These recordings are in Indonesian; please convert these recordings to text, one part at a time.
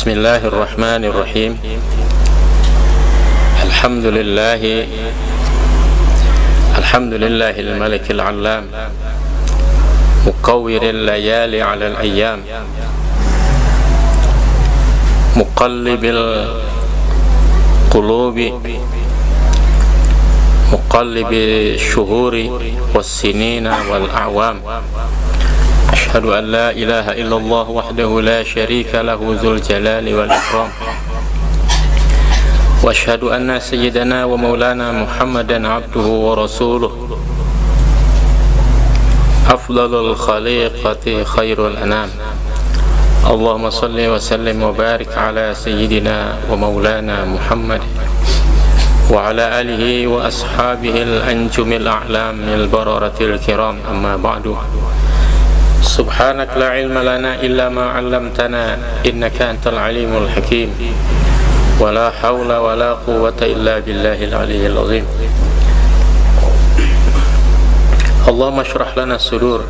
Bismillahirrahmanirrahim. Alhamdulillahil malikil allam, muqawwiril layali 'alal ayyam, muqallibil qulubi, muqallibi syuhuri was-sinina wal a'wam. Asyhadu an la ilaha illallah wahdahu la syarika lahu dzul jalali wal ikram. Wa asyhadu anna sayyidana wa maulana Muhammadan abduhu wa rasuluh, afdalul khaliqati khairul anam. Allahumma salli wa sallim wa barik ala sayyidina wa maulana Muhammad wa ala alihi wa ashabihi al-anjumil a'lamil bararatil kiram, amma ba'du. Subhanak la ilma lana illa ma 'allamtana innaka antal alimul hakim. Wa la hawla wa la quwwata illa billahil aliyyil azim. Allahumma shrah lana sudur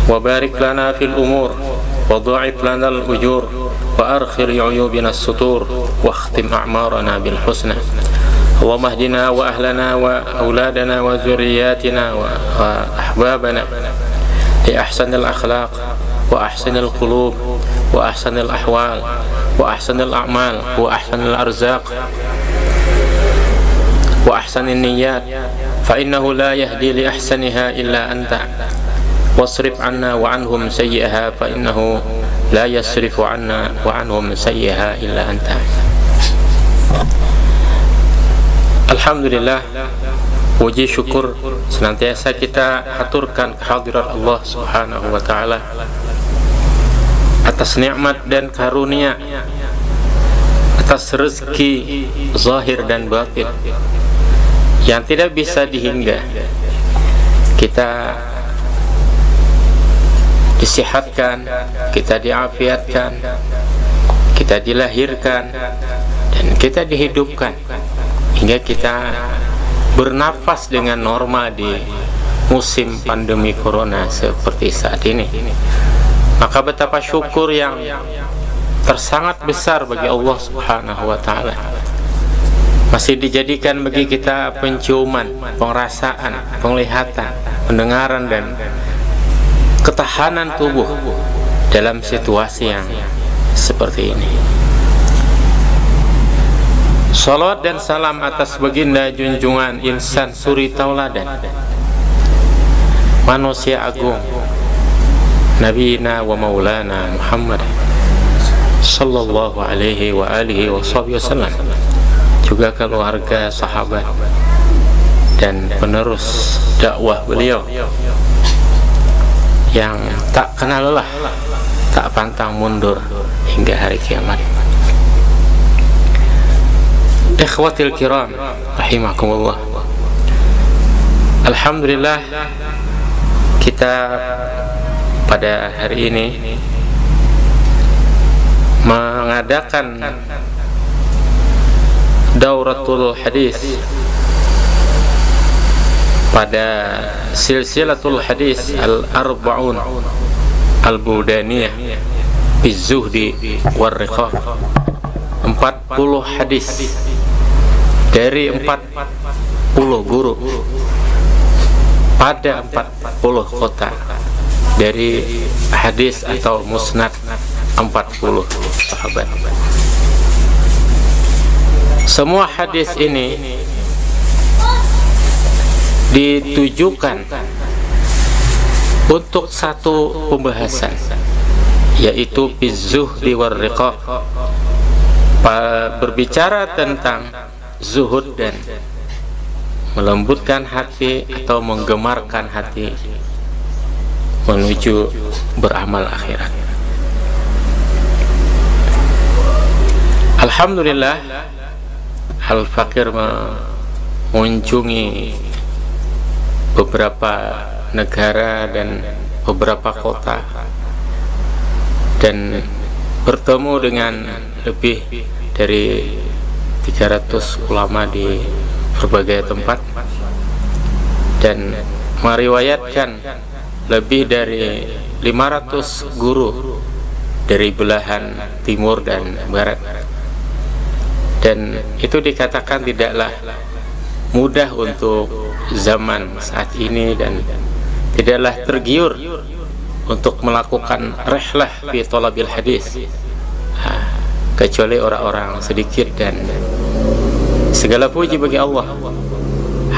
wa barik lana fil umur wa dha'if lana al ujur wa arkhir uyubina as-sutur wa khtim a'marana bil husna. Allahumma hdina wa ahlana wa auladana wa zurriyyatina wa ahbabana li ahsanil akhlaq wa ahsanil qulub wa ahsanil ahwal wa ahsanil a'mal wa ahsanil arzaq wa ahsanin niyyat, fa innahu la yahdi li ahsaniha illa anta, wasrif anna wa anhum sayyi'aha, fa innahu la yasrifu anna wa anhum sayyi'aha illa anta. Alhamdulillah, puji syukur senantiasa kita haturkan kehadirat Allah Subhanahu wa ta'ala atas nikmat dan karunia, atas rezeki zahir dan batin yang tidak bisa dihingga. Kita disihatkan, kita diafiatkan, kita dilahirkan, dan kita dihidupkan hingga kita bernafas dengan normal di musim pandemi corona seperti saat ini. Maka betapa syukur yang tersangat besar bagi Allah Subhanahu wa ta'ala, masih dijadikan bagi kita penciuman, pengrasaan, penglihatan, pendengaran, dan ketahanan tubuh dalam situasi yang seperti ini. Salawat dan salam atas baginda junjungan insan suri tauladan, manusia agung, Nabiyina wa maulana Muhammad sallallahu alaihi wa alihi wasallam, juga keluarga, sahabat, dan penerus dakwah beliau yang tak kenal lelah, tak pantang mundur hingga hari kiamat. Ikhwatil kiram rahimakumullah, alhamdulillah kita pada hari ini mengadakan dauratul hadis pada silsilatul hadis al-arba'un al-budaniyah bizuhdi war-riqaq, 40 hadis dari 40 guru pada 40 kota, dari hadis atau musnad 40 sahabat. Semua hadis ini ditujukan untuk satu pembahasan, yaitu bizuhdi war-riqaq, berbicara tentang zuhud dan melembutkan hati atau menggemarkan hati menuju beramal akhirat. Alhamdulillah, Al-Fakir mengunjungi beberapa negara dan beberapa kota dan bertemu dengan lebih dari 300 ulama di berbagai tempat dan meriwayatkan lebih dari 500 guru dari belahan timur dan barat. Dan itu dikatakan tidaklah mudah untuk zaman saat ini, dan tidaklah tergiur untuk melakukan rihlah fi thalabil hadis kecuali orang-orang sedikit. Dan segala puji bagi Allah,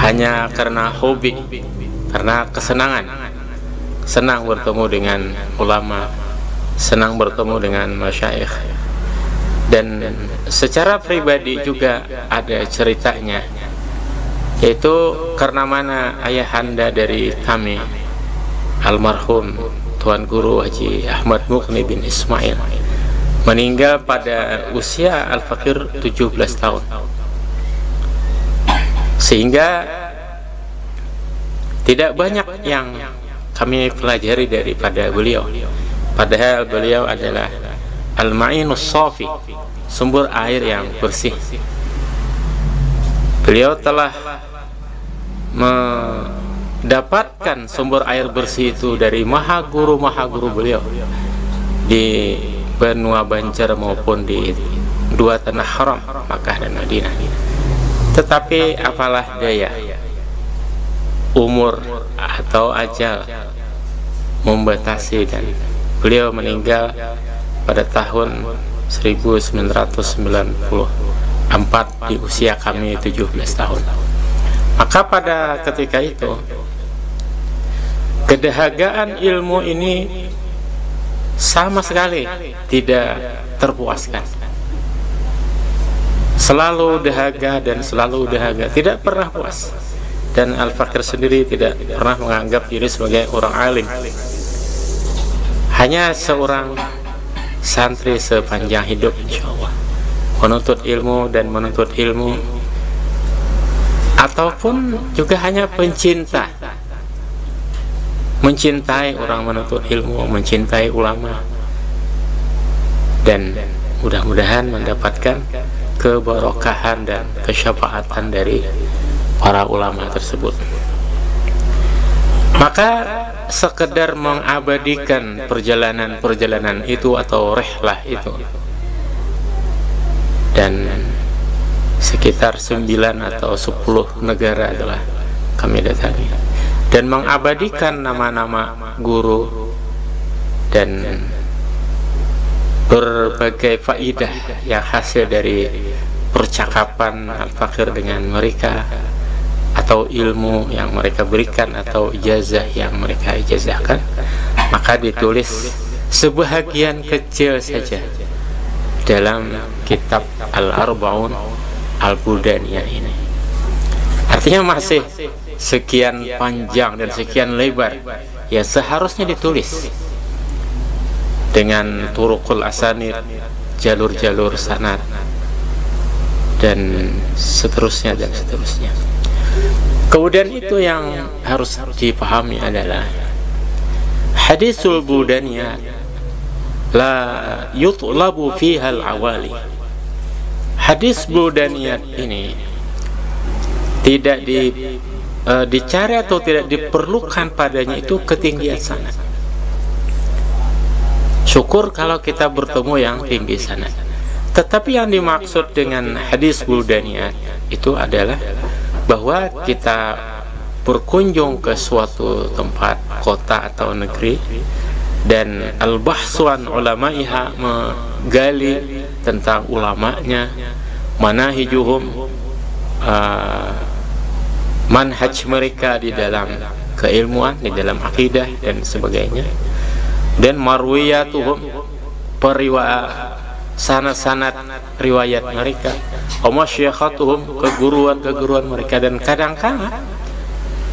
hanya karena hobi, karena kesenangan, senang bertemu dengan ulama, senang bertemu dengan masyayikh. Dan secara pribadi juga ada ceritanya, yaitu karena mana ayahanda dari kami, almarhum Tuan Guru Haji Ahmad Mughni bin Ismail, meninggal pada usia Al-Fakir 17 tahun. Sehingga tidak banyak yang kami pelajari daripada beliau. Padahal beliau adalah Al-Ma'inus Safi, sumber air yang bersih. Beliau telah mendapatkan sumber air bersih itu dari maha guru beliau di benua Banjar maupun di dua tanah haram, Makkah dan Madinah. Tetapi apalah daya, umur atau ajal membatasi, dan beliau meninggal pada tahun 1994 di usia kami 17 tahun. Maka pada ketika itu kedahagaan ilmu ini sama sekali tidak terpuaskan. Selalu dahaga dan selalu dahaga, tidak pernah puas. Dan Al-Fakir sendiri tidak pernah menganggap diri sebagai orang alim, hanya seorang santri sepanjang hidup, insyaallah, menuntut ilmu dan menuntut ilmu, ataupun juga hanya pencinta, mencintai orang menuntut ilmu, mencintai ulama, dan mudah-mudahan mendapatkan keberkahan dan kesyafaatan dari para ulama tersebut. Maka sekedar mengabadikan perjalanan itu atau rihlah itu, dan sekitar 9 atau 10 negara adalah kami datangi, dan mengabadikan nama-nama guru dan berbagai faidah yang hasil dari percakapan Al-Fakir dengan mereka, atau ilmu yang mereka berikan, atau ijazah yang mereka ijazahkan. Maka ditulis sebahagian kecil saja dalam kitab Al-Arba'un Al-Buldaniyah ini. Artinya masih sekian panjang dan sekian lebar yang seharusnya ditulis dengan turuqul asanid, jalur-jalur sanad, dan seterusnya dan seterusnya. Kemudian itu yang harus dipahami adalah hadisul Buldaniyah la yutlabu fiha al-awali. Hadis Buldaniyah ini tidak dicari atau tidak diperlukan padanya itu ketinggian sanad. Syukur kalau kita bertemu yang tinggi sanad. Tetapi yang dimaksud dengan hadis Buldaniyah itu adalah bahwa kita berkunjung ke suatu tempat, kota atau negeri, dan al-bahsu an ulama'iha, menggali tentang ulamanya, manahijuhum, manhaj mereka di dalam keilmuan, di dalam akidah dan sebagainya, dan marwiyatuhum, sanad-sanad riwayat mereka, masyayikhatuhum, keguruan mereka. Dan kadang-kala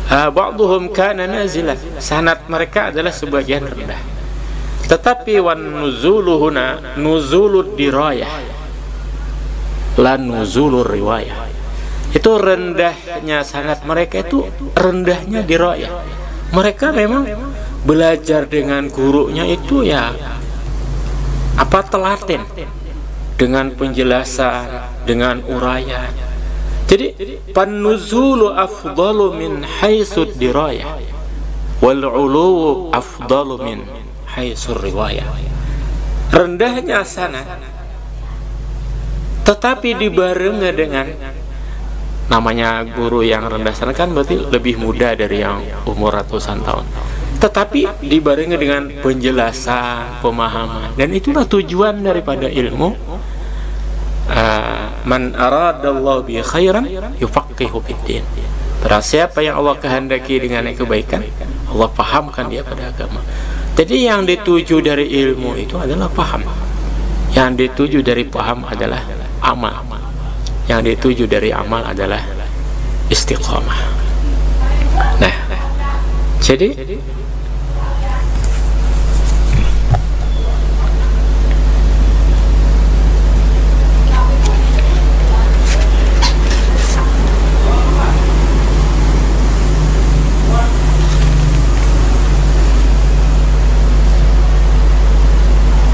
ba'duhum kana nazilan, sanad mereka adalah sebagian rendah. Tetapi wan nuzuluhuna nuzulud dirayah la nuzulur riwayah. Itu rendahnya sanad mereka, itu rendahnya dirayah. Mereka memang belajar dengan gurunya itu ya telaten, dengan penjelasan, dengan uraian. Jadi panuzulu afdalu min haitsud dirayah wal ulu afdalu min haitsur riwayah. rendahnya sana, tetapi dibarengi dengan namanya guru yang rendah sana kan berarti lebih muda dari yang umur ratusan tahun, tetapi dibarengi dengan penjelasan, pemahaman, dan itulah tujuan daripada ilmu. Man aradallahu bi khairan yufaqihu fiddin. Barang siapa yang Allah kehendaki dengan kebaikan, Allah pahamkan dia pada agama. Jadi yang dituju dari ilmu itu adalah paham. Yang dituju dari paham adalah amal. Yang dituju dari amal adalah istiqamah. Nah, jadi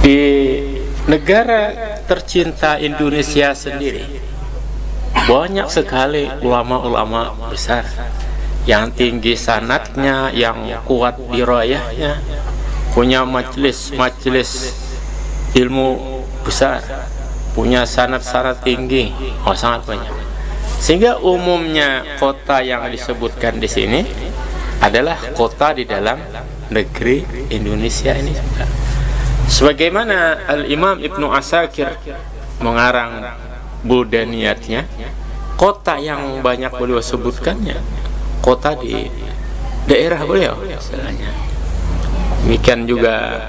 di negara tercinta Indonesia sendiri banyak sekali ulama-ulama besar yang tinggi sanadnya, yang kuat dirayahnya, punya majelis ilmu besar, punya sanad-sanad tinggi, sangat banyak. Sehingga umumnya kota yang disebutkan di sini adalah kota di dalam negeri Indonesia ini juga. Sebagaimana Al-Imam Ibnu Asakir mengarang Buldaniyatnya, kota yang banyak beliau sebutkannya kota di daerah beliau istilahnya. Demikian juga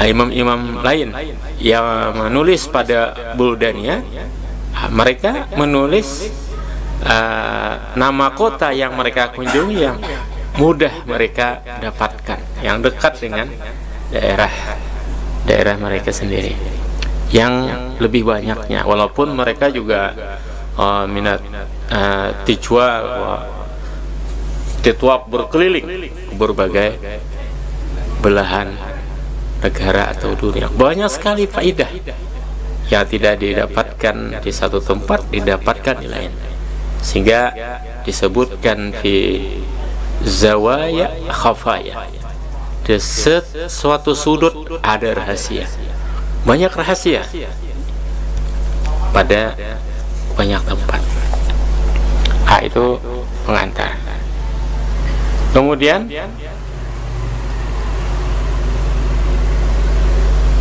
imam-imam lain yang menulis pada Buldaniyat, mereka menulis nama kota yang mereka kunjungi yang mudah mereka dapatkan, yang dekat dengan daerah mereka sendiri, yang lebih banyaknya, walaupun mereka juga minat titwab berkeliling ke berbagai belahan negara atau dunia. Banyak sekali faidah yang tidak didapatkan di satu tempat didapatkan di lain, sehingga disebutkan fi zawaya khafaya. Di suatu sudut ada rahasia, banyak rahasia pada banyak tempat. Itu pengantar. Kemudian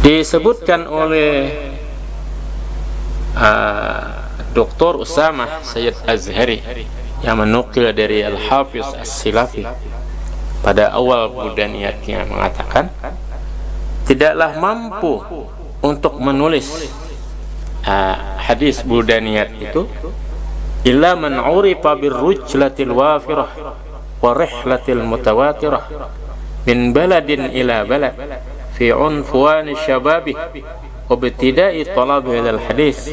disebutkan oleh Dr. Usamah Sayyid Azhari yang menukil dari Al-Hafiz As-Silafi pada awal Buldaniyatnya mengatakan, tidaklah mampu untuk menulis hadis Buldaniyat itu illa man urifa birrujlatil wafirah wa rihlatil mutawatirah min baladin ila balad fi unfuani syababih wa ibtida'i talabi ilal hadis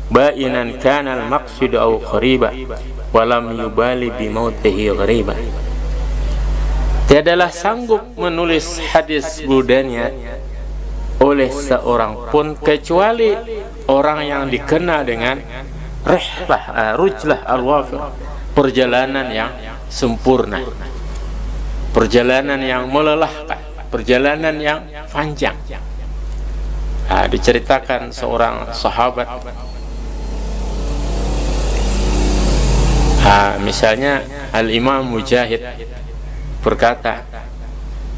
ba'inan kana al-maqsid aw qariba wa lam yubali bi mautihi ghariba. Tiadalah sanggup menulis hadis Buldaniyat oleh seorang pun kecuali orang yang dikenal dengan rujlah al-wafir, perjalanan yang sempurna, perjalanan yang melelahkan, perjalanan yang panjang. Diceritakan seorang sahabat, misalnya Al-Imam Mujahid berkata,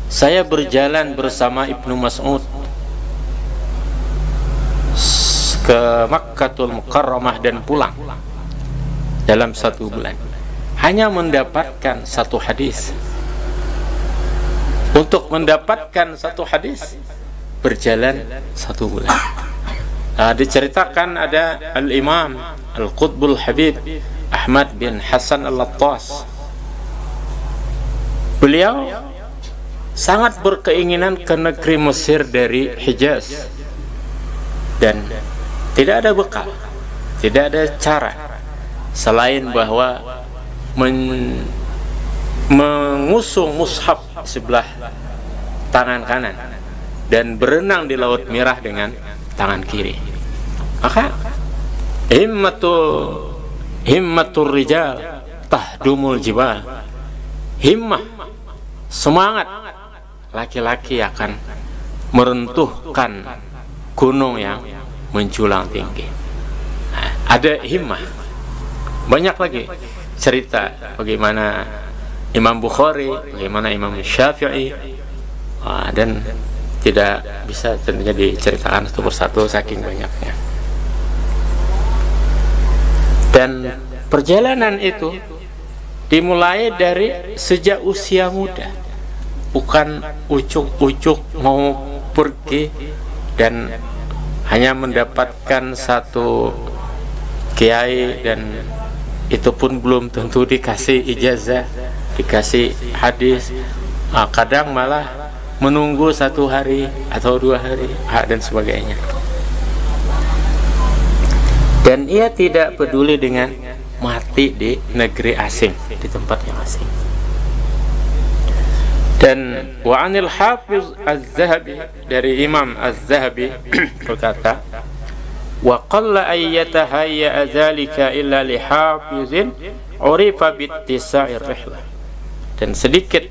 saya berjalan bersama Ibnu Mas'ud ke Makkatul Mukarramah dan pulang dalam 1 bulan, hanya mendapatkan 1 hadis. Untuk mendapatkan 1 hadis berjalan 1 bulan. Diceritakan ada Al-Imam Al-Qutbul Habib Ahmad bin Hasan Al-Lattas. Beliau sangat berkeinginan ke negeri Mesir dari Hijaz, dan tidak ada bekal, tidak ada cara selain bahwa mengusung mushaf sebelah tangan kanan dan berenang di Laut Merah dengan tangan kiri. Maka himmatul rijal tahdumul jibal, himmah, semangat laki-laki akan meruntuhkan gunung yang menjulang tinggi. Ada himmah. Banyak lagi cerita bagaimana Imam Bukhari, bagaimana Imam Syafi'i, dan tidak bisa tentunya diceritakan satu persatu saking banyaknya. Dan perjalanan itu dimulai dari sejak usia muda, bukan ucuk-ucuk mau pergi dan hanya mendapatkan satu kiai, dan itu pun belum tentu dikasih ijazah, dikasih hadis. Kadang malah menunggu 1 hari atau 2 hari dan sebagainya. Dan ia tidak peduli dengan mati di negeri asing, di tempat yang asing. Dan wa anil Hafiz Az-Zahabi, dari Imam Az-Zahabi berkata, wa qalla ayyatahayya dzalika illa li hafizin urifa bittisa'ir rihlah. Dan sedikit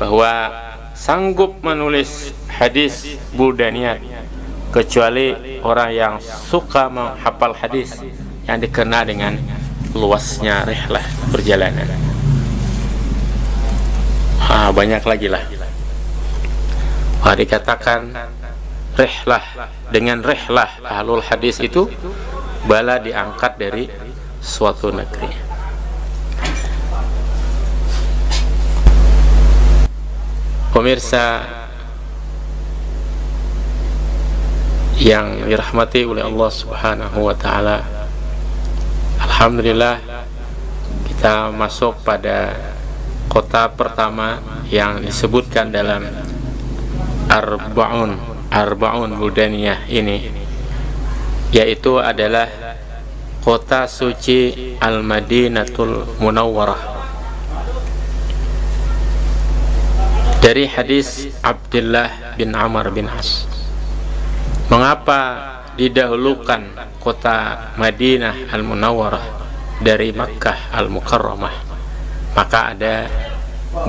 bahwa sanggup menulis hadis buldaniyat kecuali orang yang suka menghafal hadis yang dikenal dengan luasnya rihlah, perjalanan. Banyak lagi lah. Dikatakan rihlah, dengan rihlah ahlul hadis itu bala diangkat dari suatu negeri. Pemirsa yang dirahmati oleh Allah Subhanahu wa taala, alhamdulillah kita masuk pada kota pertama yang disebutkan dalam Arba'un Buldaniyah ini, yaitu adalah kota suci Al-Madinatul Munawwarah. Dari hadis Abdullah bin Amr bin As, mengapa didahulukan kota Madinah Al-Munawwarah dari Makkah Al-Mukarramah? Maka ada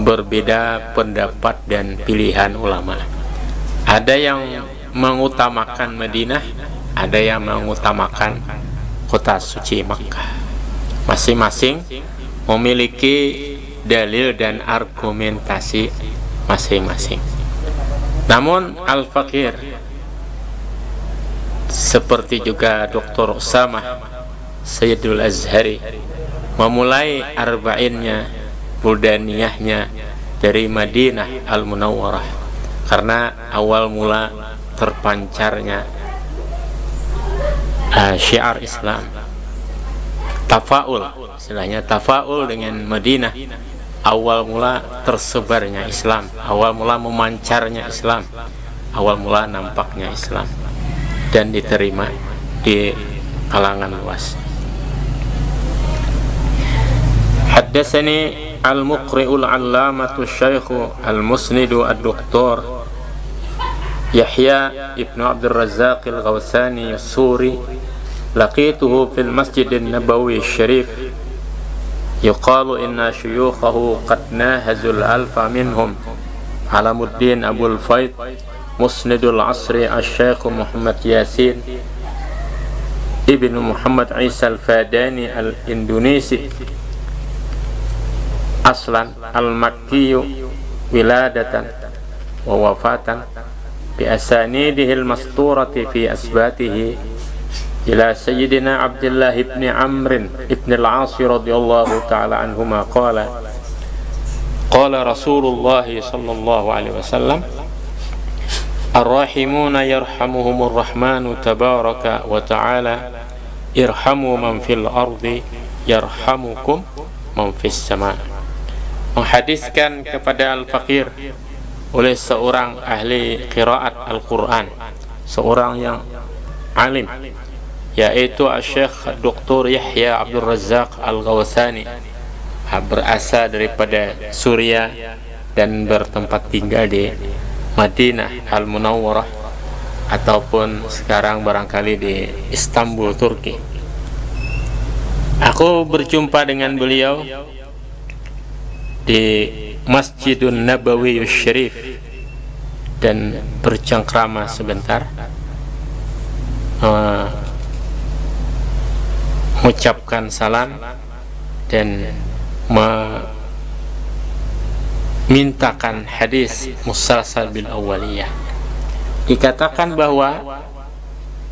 berbeda pendapat dan pilihan ulama. Ada yang mengutamakan Madinah, ada yang mengutamakan kota suci Makkah. Masing-masing memiliki dalil dan argumentasi masing-masing. Namun Al-Faqir, seperti juga Dr. Usamah Sayyidul Azhari, memulai arba'innya, buldaniyahnya dari Madinah Al-Munawwarah, karena awal mula terpancarnya syiar Islam, tafaul, istilahnya tafaul dengan Madinah. Awal mula tersebarnya Islam, awal mula memancarnya Islam, awal mula nampaknya Islam dan diterima di kalangan luas. Haddatsani al-muqri'ul 'allamatu syekh al-musnidu ad-doktor Yahya ibnu Abdul Razzaq al-Ghawsani as-Suri, laqituhu fil Masjid an-Nabawi asy-Syarif, yuqalu inna syuyukhahu qad nahazul alfa minhum Alamuddin Abul Faid Musnidul Asri Asy-Syaikh Muhammad Yasin Ibnu Muhammad Isa Al-Fadani Al-Indonesi, aslan al-Makkiyu wiladatan wa wafatan bi asanidihi al-masturati fi asbatihi ila Sayyidina Abdullah ibn Amr ibn al-As radhiyallahu ta'ala anhuma qala Rasulullah sallallahu alaihi wasallam, ar-rahimuna yarhamuhumur rahmanu tabaraka wa ta'ala, irhamu man fil ardi yarhamukum man fis sama. Menghadiskan kepada Al-Faqir oleh seorang ahli qiraat Al-Quran, seorang yang alim, yaitu Syekh Dr. Yahya Abdul Razzaq Al-Ghawsani, berasal daripada Suriah dan bertempat tinggal di Madinah Al-Munawwarah, ataupun sekarang barangkali di Istanbul, Turki. Aku berjumpa dengan beliau di Masjidun Nabawi Syarif dan bercengkrama sebentar, mengucapkan salam dan memintakan hadis musalsal bil awaliyah. Dikatakan bahwa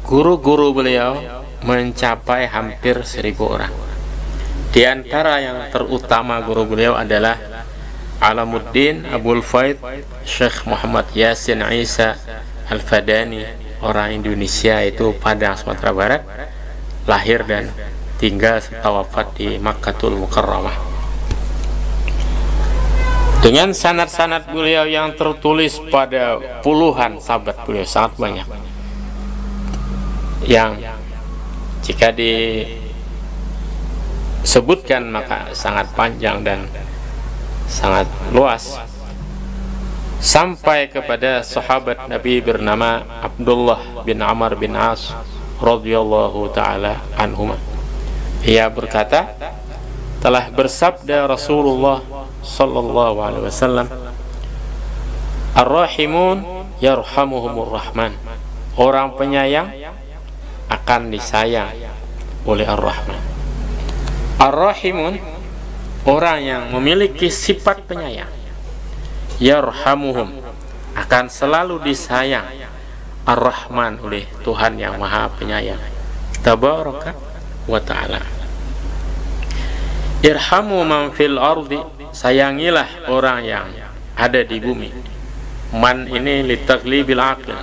guru-guru beliau mencapai hampir 1000 orang. Di antara yang terutama guru beliau adalah Alamuddin Abul Faid Syekh Muhammad Yasin Isa Al-Fadani, orang Indonesia, itu Padang, Sumatera Barat, lahir dan tinggal serta wafat di Makkatul Mukarramah. Dengan sanad-sanad beliau yang tertulis pada puluhan sahabat beliau, sangat banyak, yang jika disebutkan maka sangat panjang dan sangat luas, sampai kepada sahabat Nabi bernama Abdullah bin Amr bin As radhiyallahu taala anhuma. Ia berkata, telah bersabda Rasulullah sallallahu alaihi wasallam, Ar-Rahimun yarhamuhumur Rahman. Orang penyayang akan disayang oleh Ar-Rahman. Ar-Rahimun, orang yang memiliki sifat penyayang. Yarhamuhum, akan selalu disayang Ar-Rahman oleh Tuhan yang Maha Penyayang tabaraka wa ta'ala. Irhamu man fil ardi, sayangilah orang yang ada di bumi. Man ini litaglibil aql,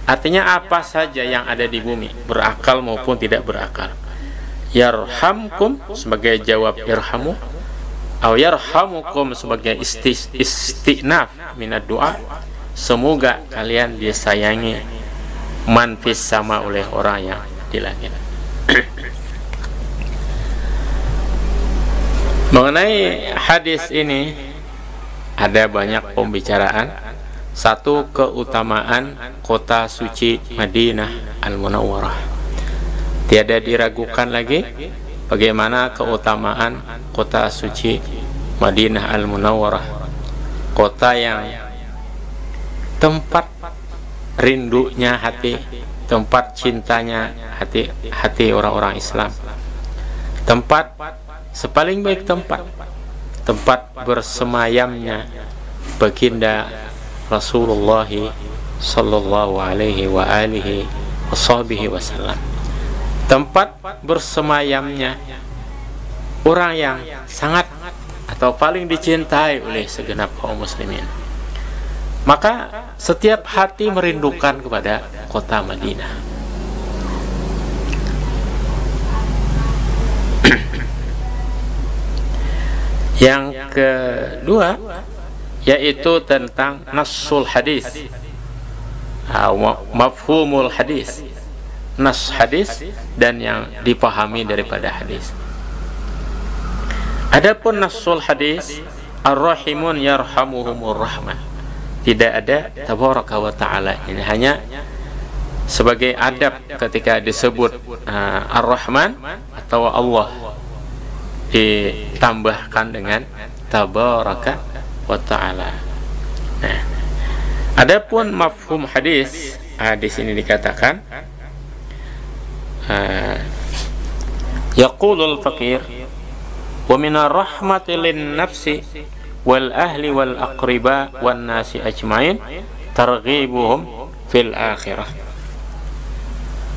artinya apa saja yang ada di bumi, berakal maupun tidak berakal. Yarhamkum sebagai jawab irhamu, atau yarhamukum sebagai istinaf minad doa, semoga kalian disayangi man fis sama oleh orang yang di langit. Mengenai hadis ini ada banyak pembicaraan. Satu, keutamaan kota suci Madinah Al-Munawwarah. Tiada diragukan lagi bagaimana keutamaan kota suci Madinah Al-Munawwarah, kota yang tempat rindunya hati, tempat cintanya hati orang-orang Islam, tempat sepaling baik tempat bersemayamnya baginda Rasulullah sallallahu alaihi wa alihi wasallam, tempat bersemayamnya orang yang sangat atau paling dicintai oleh segenap kaum muslimin. Maka setiap hati merindukan kepada kota Madinah. Yang kedua yaitu tentang nassul hadis, mafhumul hadis, nas hadis dan yang dipahami daripada hadis. Adapun nassul hadis, ar-rahimun yarhamuhumur rahmah, tidak ada tabaraka wa ta'ala. Ini hanya sebagai adab ketika disebut ar-rahman atau Allah, ditambahkan dengan tabaraka wa ta'ala. Nah, adapun mafhum hadis, di sini dikatakan yaqulul faqir wa minar rahmati lin nafsi wal ahli wal aqriba wan nasi ajmain targhibuhum fil akhirah.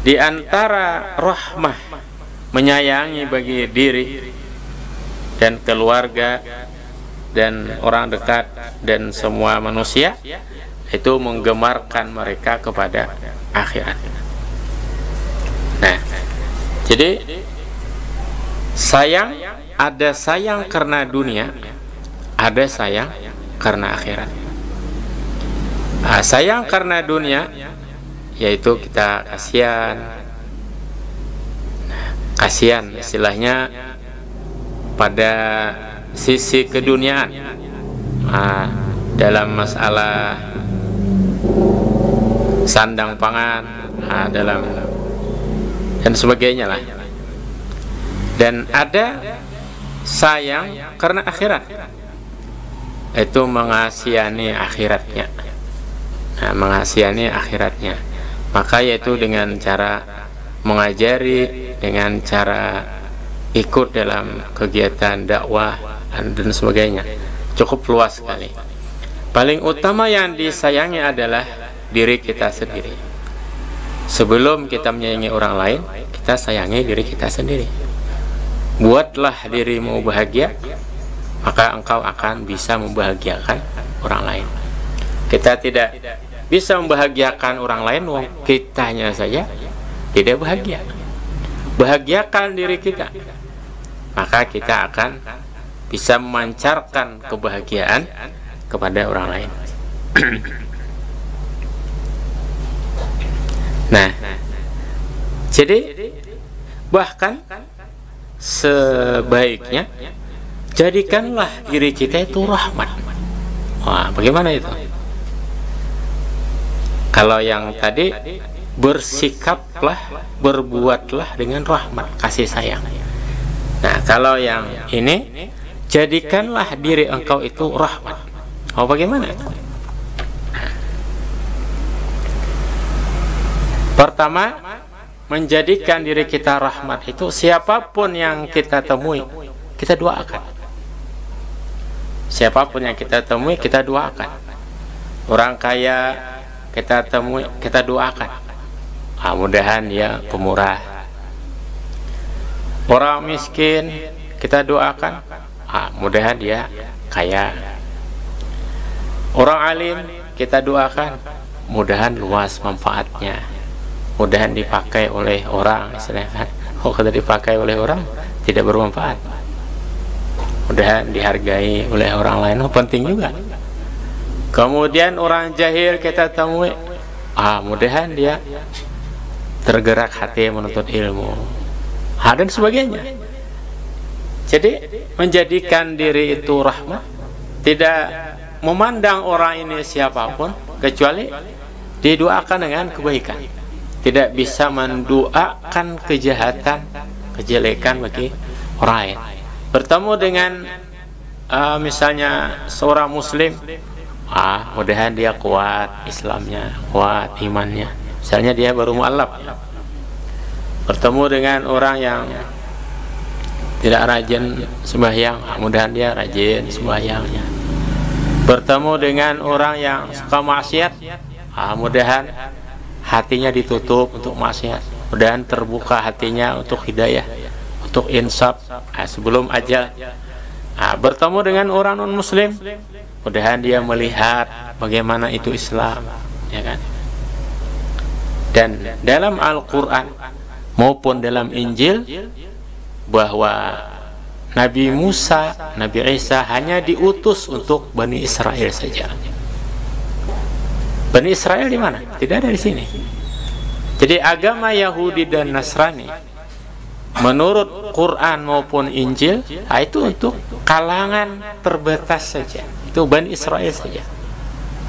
Di antara rahmah, menyayangi bagi diri dan keluarga dan orang dekat dan semua manusia, itu menggemarkan mereka kepada akhirat. Nah, jadi sayang, ada sayang karena dunia, ada sayang karena akhirat. Sayang karena dunia yaitu kita kasihan istilahnya pada sisi keduniaan, dalam masalah sandang pangan, dalam dan sebagainya lah. Dan ada sayang karena akhirat, itu mengasihani akhiratnya. mengasihani akhiratnya. Maka yaitu dengan cara mengajari, dengan cara ikut dalam kegiatan dakwah dan sebagainya. Cukup luas sekali. Paling utama yang disayangi adalah diri kita sendiri. Sebelum kita menyayangi orang lain, kita sayangi diri kita sendiri. Buatlah dirimu bahagia, maka engkau akan bisa membahagiakan orang lain. Kita tidak bisa membahagiakan orang lain, kitanya saja tidak bahagia. Bahagiakan diri kita, maka kita akan bisa memancarkan kebahagiaan kepada orang lain. Nah, jadi bahkan sebaiknya jadikanlah diri kita itu rahmat. Wah, bagaimana itu? Kalau yang tadi, bersikaplah, berbuatlah dengan rahmat, kasih sayang. Nah, kalau yang ini, jadikanlah diri engkau itu rahmat. Oh, bagaimana? Pertama, menjadikan diri kita rahmat itu siapapun yang kita temui, kita doakan. Siapapun yang kita temui, kita doakan. Orang kaya kita temui, kita doakan. Mudah-mudahan dia pemurah. Orang miskin kita doakan, mudah-mudahan dia kaya. Orang alim kita doakan, mudahan luas manfaatnya, mudahan dipakai oleh orang, istilahnya. Kalau dipakai oleh orang tidak bermanfaat, mudahan dihargai oleh orang lain. Penting juga. Kemudian orang jahil kita temui, mudahan dia tergerak hati menuntut ilmu, dan sebagainya. Jadi menjadikan diri itu rahmat, tidak memandang orang ini siapapun kecuali didoakan dengan kebaikan. Tidak bisa mendoakan kejahatan, kejelekan bagi orang lain. Bertemu dengan misalnya seorang muslim, mudahan dia kuat Islamnya, kuat imannya. Misalnya dia baru mu'alaf. Bertemu dengan orang yang tidak rajin sembahyang, mudahan dia rajin sembahyangnya. Bertemu dengan orang yang suka maksiat, mudahan hatinya ditutup untuk maksiat, mudahan terbuka hatinya untuk hidayah, untuk insaf sebelum ajal. Bertemu dengan orang non muslim, mudahan dia melihat bagaimana itu Islam, ya kan? Dan dalam Al-Quran maupun dalam Injil, bahwa Nabi Musa, Nabi Isa hanya diutus untuk Bani Israel saja. Bani Israel di mana? Tidak ada di sini. Jadi agama Yahudi dan Nasrani menurut Quran maupun Injil, itu untuk kalangan terbatas saja. Itu Bani Israel saja.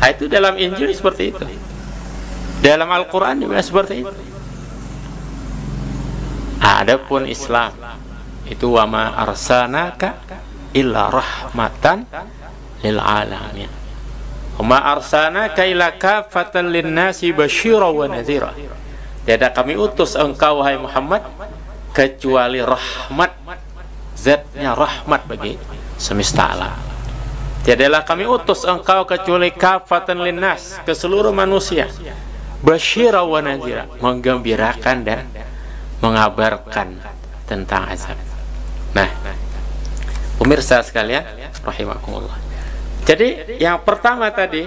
Itu dalam Injil seperti itu. Dalam Al-Quran juga seperti itu. Adapun Islam itu wa ma arsalnaka illa rahmatan lil alamin. Wa ma arsalnaka illa kafatan linnasi basyira wa nadhira. Tidak kami utus engkau wahai Muhammad kecuali rahmat, zatnya rahmat bagi semesta alam. Tidaklah kami utus engkau kecuali kafatan linnas, ke seluruh manusia, basyira wa nadhira, menggembirakan dan mengabarkan tentang azab. Nah, pemirsa sekalian rahimakumullah. Jadi yang pertama tadi,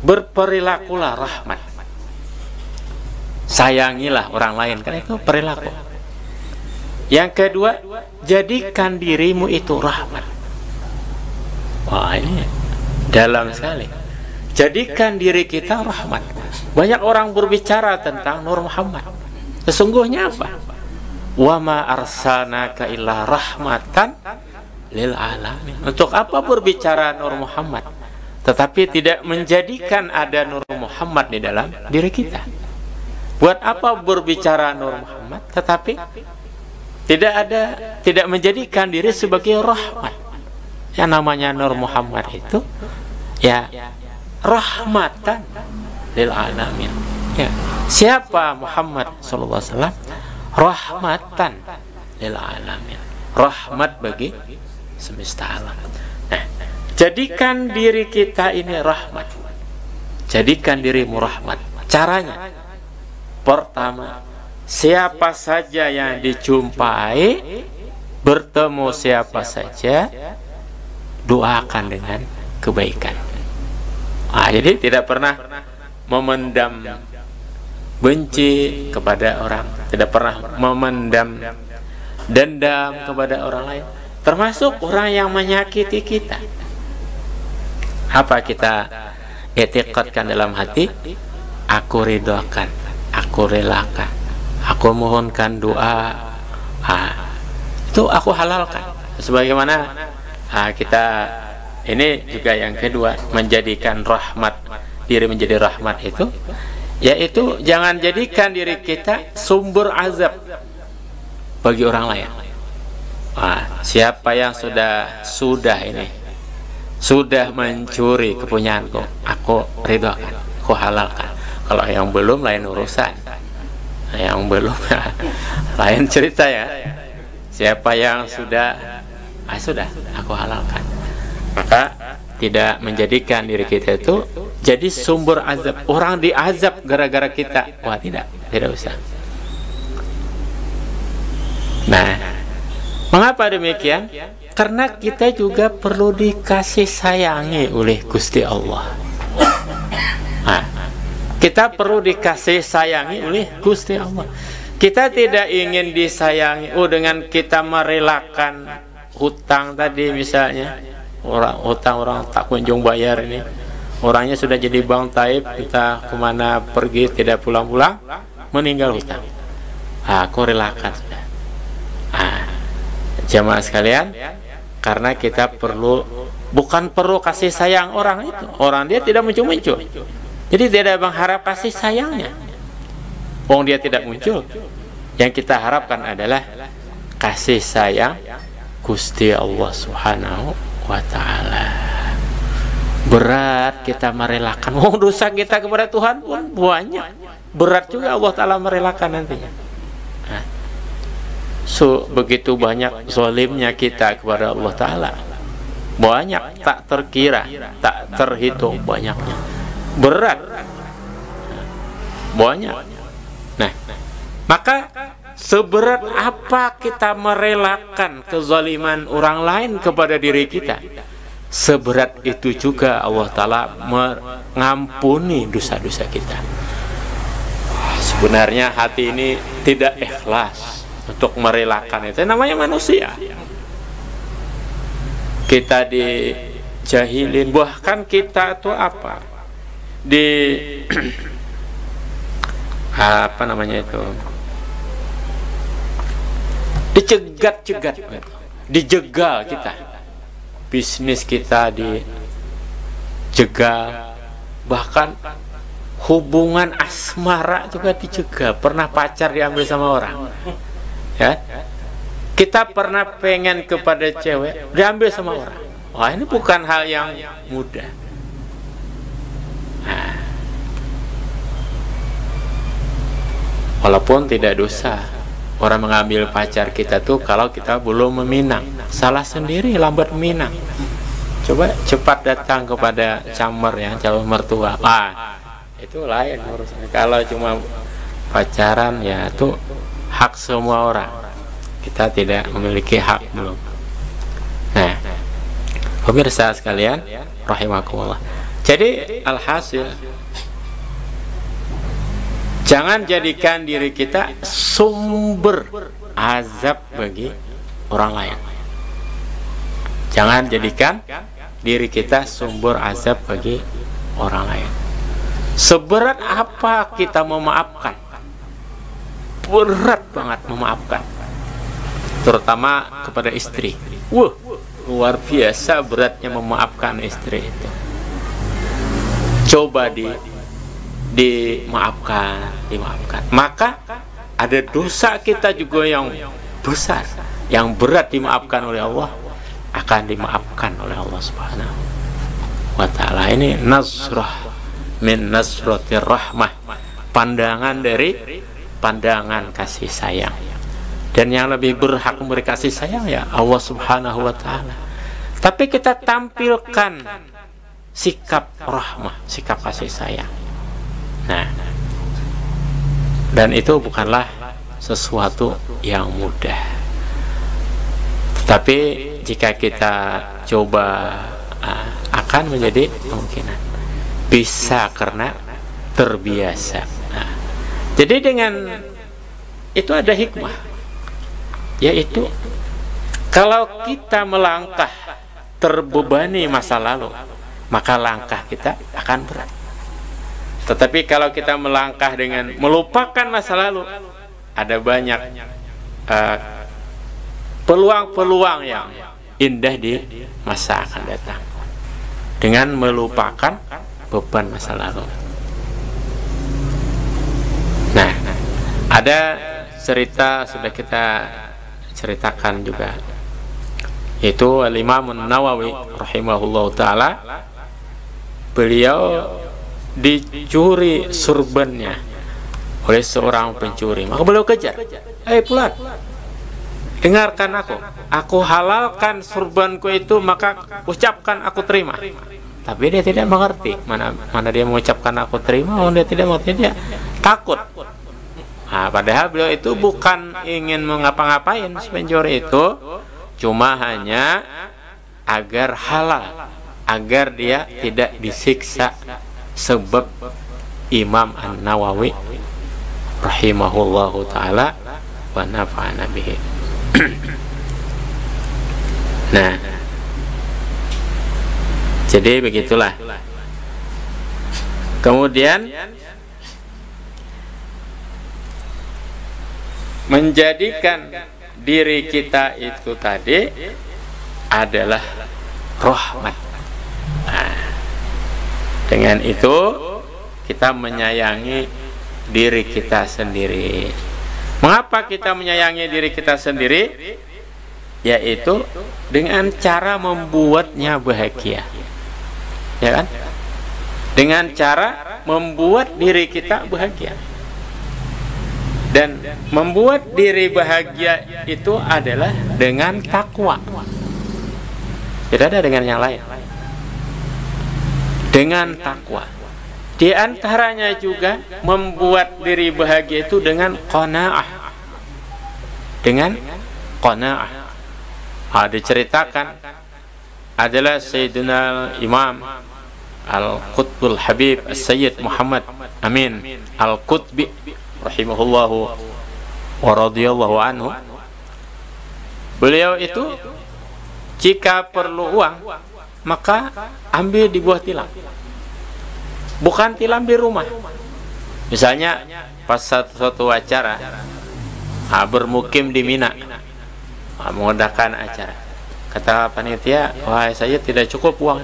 berperilakulah rahmat, sayangilah orang lain, karena itu perilaku. Yang kedua, jadikan dirimu itu rahmat. Wah, ini dalam sekali. Jadikan diri kita rahmat. Banyak orang berbicara tentang Nur Muhammad, sesungguhnya apa? Wa ma arsalnaka illa rahmatan lil alamin. Untuk apa berbicara Nur Muhammad tetapi tidak menjadikan ada Nur Muhammad di dalam diri kita? Buat apa berbicara Nur Muhammad tetapi tidak menjadikan diri sebagai rahmat? Yang namanya Nur Muhammad itu ya rahmatan lil alamin. Ya. Siapa Muhammad sallallahu alaihi wasallam? Rahmatan lil alamin. Rahmat bagi semesta alam. Nah, jadikan diri kita ini rahmat. Jadikan dirimu rahmat. Caranya, pertama, siapa saja yang dijumpai, bertemu siapa saja, doakan dengan kebaikan. Jadi tidak pernah memendam benci kepada orang, tidak pernah memendam dendam kepada orang lain, termasuk orang yang menyakiti kita. Apa kita i'tiqadkan dalam hati? Aku ridhokan, aku relakan, aku mohonkan doa, itu aku halalkan. Sebagaimana kita ini juga yang kedua, menjadikan rahmat, diri menjadi rahmat itu, yaitu jangan jadikan diri kita sumber azab bagi orang lain. Siapa yang sudah mencuri kepunyaanku, aku ridhokan, aku halalkan. Kalau yang belum, lain urusan. Yang belum lain cerita ya. Siapa yang sudah aku halalkan. Maka tidak menjadikan diri kita itu jadi sumber azab. Orang diazab gara-gara kita. Wah, tidak usah. Nah, mengapa demikian? Karena kita juga perlu dikasih sayangi oleh Gusti Allah. Kita perlu dikasih sayangi oleh Gusti Allah. Kita tidak ingin disayangi dengan kita merelakan hutang tadi misalnya. Orang tak kunjung bayar ini. Orangnya sudah jadi bang taib, entah kemana pergi, tidak pulang-pulang, meninggal hutang. Aku relakan sudah. Jamaah sekalian, karena kita bukan perlu kasih sayang orang itu. Orang dia tidak muncul-muncul. Jadi tidak mengharap kasih sayangnya. Dia tidak muncul. Yang kita harapkan adalah kasih sayang Gusti Allah Subhanahu wa ta'ala. Berat kita merelakan. Dosa kita kepada Tuhan pun banyak. Berat juga Allah Ta'ala merelakan nantinya. Begitu banyak zalimnya kita kepada Allah Ta'ala. Banyak, tak terkira, tak terhitung banyaknya. Berat. Banyak. Nah, maka seberat apa kita merelakan kezaliman orang lain kepada diri kita, seberat itu juga Allah Ta'ala mengampuni dosa-dosa kita. Sebenarnya hati ini tidak ikhlas untuk merelakan itu. Namanya manusia. Kita dijahilin, bahkan kita itu apa? Apa namanya itu? Dicegat-cegat, dijegal kita. Bisnis kita dijegal, bahkan hubungan asmara juga dijegal. Pernah pacar diambil sama orang, ya. Kita pernah pengen kepada cewek, diambil sama orang. Wah, ini bukan hal yang mudah. Walaupun tidak dosa orang mengambil pacar kita tuh kalau kita belum meminang. Salah sendiri lambat meminang. Coba cepat datang kepada camar ya, calon mertua. Itu lain urusannya. Kalau cuma pacaran ya itu hak semua orang. Kita tidak memiliki hak belum. Nah, pemirsa sekalian, rahimakumullah. Jadi alhasil, jangan jadikan diri kita sumber azab bagi orang lain. Jangan jadikan diri kita sumber azab bagi orang lain. Seberat apa kita memaafkan? Berat banget memaafkan. Terutama kepada istri. Luar biasa beratnya memaafkan istri itu. Coba dimaafkan. Maka ada dosa kita juga yang besar, yang berat dimaafkan oleh Allah, akan dimaafkan oleh Allah Subhanahu wa ta'ala. Ini nazrah min nazratir rahmah, pandangan dari pandangan kasih sayang. Dan yang lebih berhak memberi kasih sayang ya Allah Subhanahu wa ta'ala. Tapi kita tampilkan sikap rahmah, sikap kasih sayang. Nah, dan itu bukanlah sesuatu yang mudah. Tetapi jika kita coba akan menjadi kemungkinan bisa karena terbiasa. Nah, jadi dengan itu ada hikmah, yaitu kalau kita melangkah terbebani masa lalu, maka langkah kita akan berat. Tetapi kalau kita melangkah dengan melupakan masa lalu, ada banyak peluang-peluang yang indah di masa akan datang dengan melupakan beban masa lalu. Nah, ada cerita sudah kita ceritakan juga, yaitu Al-Imam An-Nawawi rahimahullahu ta'ala. Beliau dicuri surbannya oleh seorang pencuri, maka beliau kejar, pulang, dengarkan aku halalkan surbanku itu, maka ucapkan aku terima. Tapi dia tidak mengerti, mana dia mengucapkan aku terima, dia tidak mengerti, dia takut. Nah, padahal beliau itu bukan ingin mengapa-ngapain si pencuri itu, cuma hanya agar halal, agar dia tidak disiksa. Sebab Imam An-Nawawi rahimahullahu ta'ala wa nafa'ana bihi. Nah, jadi begitulah. Kemudian menjadikan diri kita itu tadi adalah rahmat. Nah, dengan itu kita menyayangi diri kita sendiri. Mengapa kita menyayangi diri kita sendiri? Yaitu dengan cara membuatnya bahagia, ya kan? Dengan cara membuat diri kita bahagia. Dan membuat diri bahagia itu adalah dengan takwa. Tidak ada dengan yang lain. Dengan takwa. Di antaranya juga membuat diri bahagia itu dengan qanaah. Dengan qanaah. Diceritakan adalah Sayyidina Imam Al-Qutbul Habib As-Sayyid Muhammad Amin Al-Qutbi rahimahullahu wa radiyallahu anhu. Beliau itu jika perlu uang, maka ambil di buah tilam, bukan tilam di rumah. Misalnya pas suatu acara, bermukim di Mina, mengadakan acara, kata panitia, wahai saya tidak cukup uang,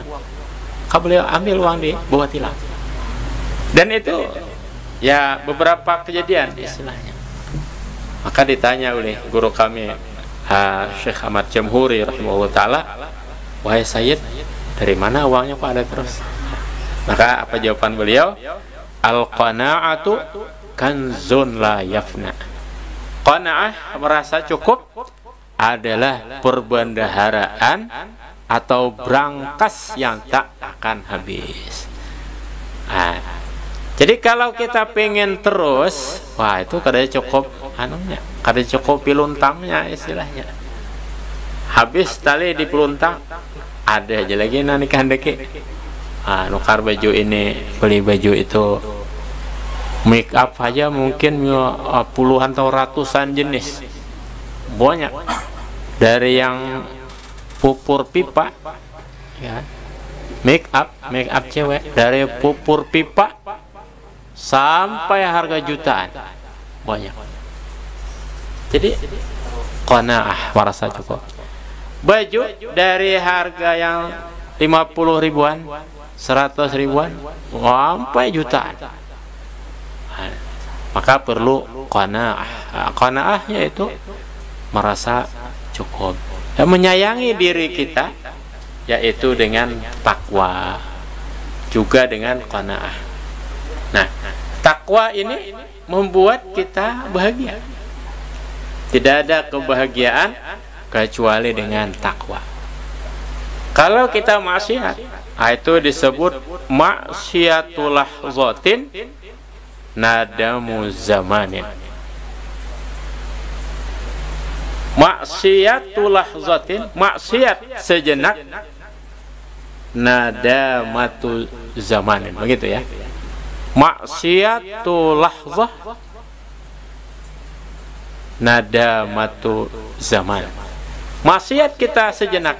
beliau ambil uang di buah tilam. Dan itu ya beberapa kejadian istilahnya. Maka ditanya oleh guru kami Syekh Ahmad Jamhuri rahimahullah ta'ala, wahai Sayyid, dari mana uangnya kok ada terus? Maka apa jawaban beliau? Al-qana'atu kanzun la yafna. Qana'ah, merasa cukup, adalah perbendaharaan atau brankas yang tak akan habis. Jadi kalau kita pengen terus, wah itu kadang cukup anunya, kadang cukup piluntangnya istilahnya. Habis tali di peluntang, ada aja lagi nanti kandeki. Nukar baju ini, beli baju itu, make up aja mungkin puluhan atau ratusan jenis, banyak. Dari yang pupur pipa, ya, make up cewek, dari pupur pipa sampai harga jutaan, banyak. Jadi qanaah, merasa cukup. Baju dari harga yang 50 ribuan, 100 ribuan, sampai jutaan. Maka perlu qanaah. Qanaah yaitu merasa cukup. Dan menyayangi diri kita, yaitu dengan takwa. juga dengan qanaah. Nah, takwa ini membuat kita bahagia. Tidak ada kebahagiaan kecuali dengan takwa. Kalau kita maksiat, itu disebut maksiatul lahzatin nadamu zamanin. Maksiatul lahzatin, maksiat sejenak, nadamatu zamanin. Begitu ya. Maksiatul lahzah, nadamatu zaman. Maksiat kita sejenak,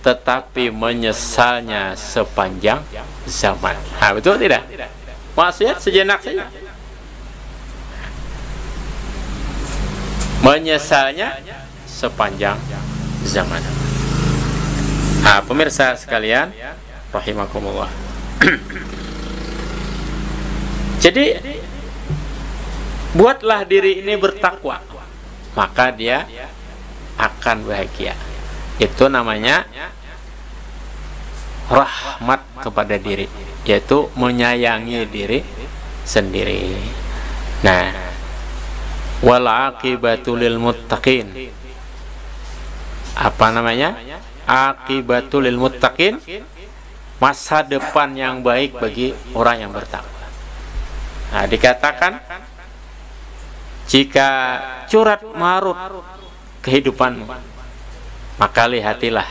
tetapi menyesalnya sepanjang zaman. Nah, betul tidak? Maksiat sejenak saja, menyesalnya sepanjang zaman. Nah, pemirsa sekalian, rahimakumullah. Jadi, buatlah diri ini bertakwa, maka dia akan bahagia. Itu namanya rahmat kepada diri, yaitu menyayangi diri sendiri. Nah, wal aqibatu lil muttaqin. Apa namanya? Aqibatu lil muttaqin, masa depan yang baik bagi orang yang bertakwa. Nah, dikatakan jika curat marut kehidupanmu, maka lihatilah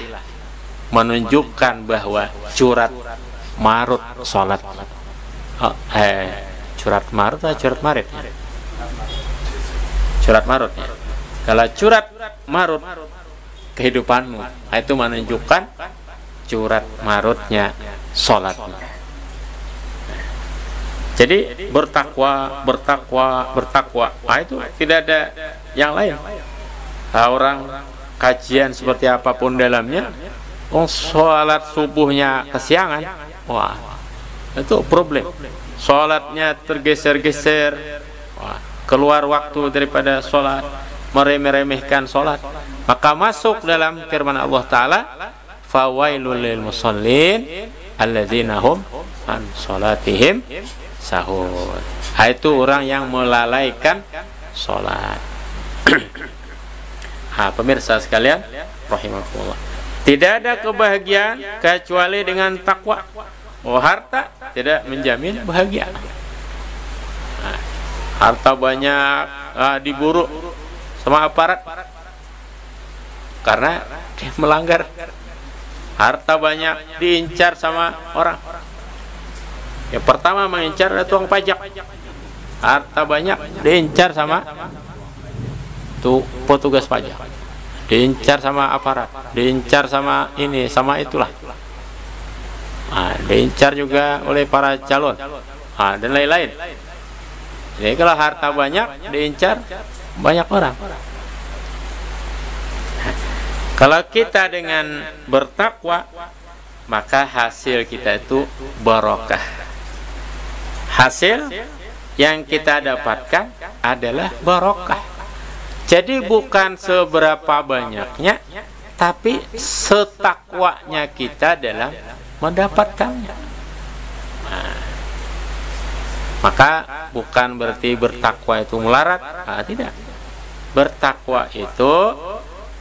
menunjukkan bahwa curat marut sholat. Curat marut atau curat marit? Curat marut ya. Kalau curat marut kehidupanmu, itu menunjukkan curat marutnya sholatmu. Jadi bertakwa. Nah, itu tidak ada yang lain. Nah, orang kajian seperti apapun dalamnya, sholat subuhnya kesiangan, wah, itu problem. Sholatnya tergeser-geser, wah, keluar waktu daripada sholat, meremeh-remehkan sholat, maka masuk dalam firman Allah Ta'ala, fawailul lil musallin alladzina hum an sholatihim sahur. Itu orang yang melalaikan sholat. Pemirsa sekalian, rahimakumullah, tidak ada kebahagiaan kecuali dengan takwa. Harta tidak menjamin bahagia. Harta banyak diburu sama aparat karena dia melanggar. Harta banyak diincar sama orang. Yang pertama mengincar adalah tukang pajak. Harta banyak diincar sama petugas pajak, diincar sama aparat, diincar sama ini, sama itulah. Diincar juga oleh para calon, dan lain-lain. Jadi kalau harta banyak diincar banyak orang. Kalau kita dengan bertakwa, maka hasil kita itu barokah. Hasil yang kita dapatkan adalah barokah. Jadi bukan seberapa banyaknya, tapi setakwanya kita dalam mendapatkannya. Maka bukan berarti bertakwa itu melarat, tidak. Bertakwa itu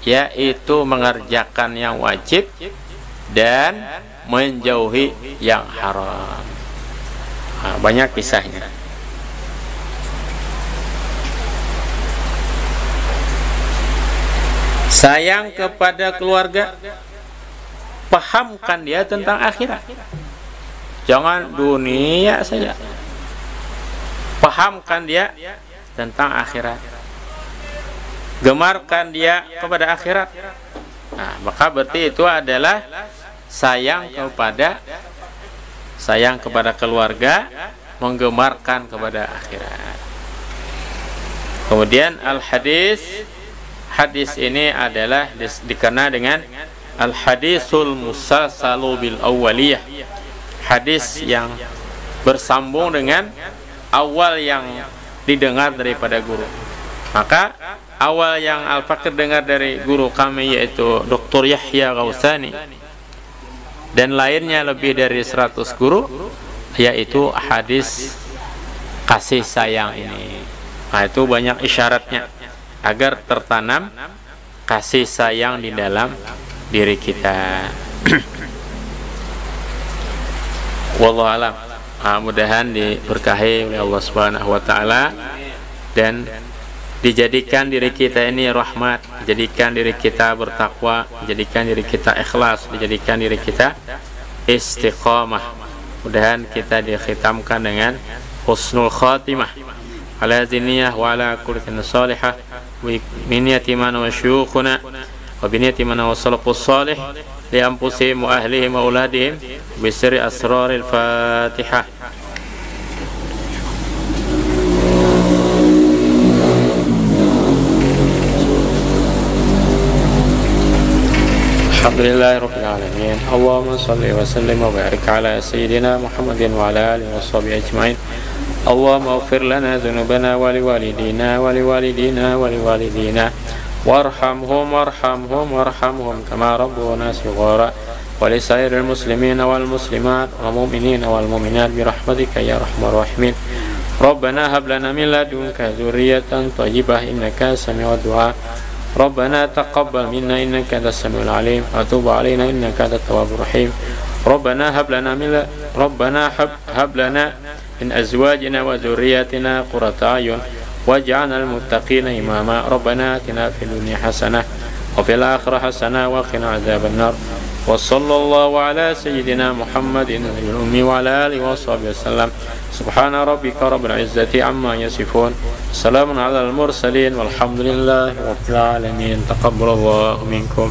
yaitu mengerjakan yang wajib dan menjauhi yang haram. Banyak kisahnya. Sayang kepada keluarga, pahamkan dia tentang akhirat. Jangan dunia saja. Pahamkan dia tentang akhirat. Gemarkan dia kepada akhirat. Maka berarti itu adalah sayang kepada keluarga, menggemarkan kepada akhirat. Kemudian hadis ini adalah dikenal dengan al-hadisul musalsalu bil awwaliyah. Hadis yang bersambung dengan awal yang didengar daripada guru. Maka awal yang Al-Fakir dengar dari guru kami, yaitu Dr. Yahya Ghausani, dan lainnya lebih dari 100 guru, yaitu hadis kasih sayang ini. Nah, itu banyak isyaratnya agar tertanam kasih sayang di dalam diri kita. Wallahu alam. Mudahan diberkahi oleh Allah Subhanahu wa taala dan dijadikan diri kita ini rahmat, dijadikan diri kita bertakwa, dijadikan diri kita ikhlas, dijadikan diri kita istiqamah. Mudahan kita dikhitamkan dengan husnul khatimah ala ziniyah wa ala kulli salihah wa miniyati man wa syuyukhuna wa biniyati man wa salafus salih li anfusihim wa ahlihim wa auladihim bi sirri asraril Fatihah. Alhamdulillahirabbil alamin. Allahumma shalli wa sallim wa barik ala sayyidina Muhammadin wa ala alihi washabihi ajmain. Allahumma ighfir lana dhunubana wa liwalidina wa liwalidina wa liwalidina warhamhum warhamhum warhamhum kama rabbuna shighara wa li sairil muslimina wal muslimat wal mu'minina wal mu'minat bi rahmatika ya arhamar rahimin. Rabbana hab lana min ladunka dzurriyyatan thayyibah innaka sami'ud du'a. ربنا تقبل منا إنك أنت السميع العليم وتب علينا إنك أنت التواب الرحيم. ربنا هب لنا من أزواجنا وذرياتنا قرة أعين واجعلنا المتقين إماما. ربنا آتنا في الدنيا حسنة وفي الآخرة حسنة وقنا عذاب النار. وصلى الله على سيدنا محمد الأمي وعلى آله وصحبه وسلم. سبحان ربك رب العزة عما يصفون. سلام على المرسلين والحمد لله رب العالمين. تقبل الله منكم.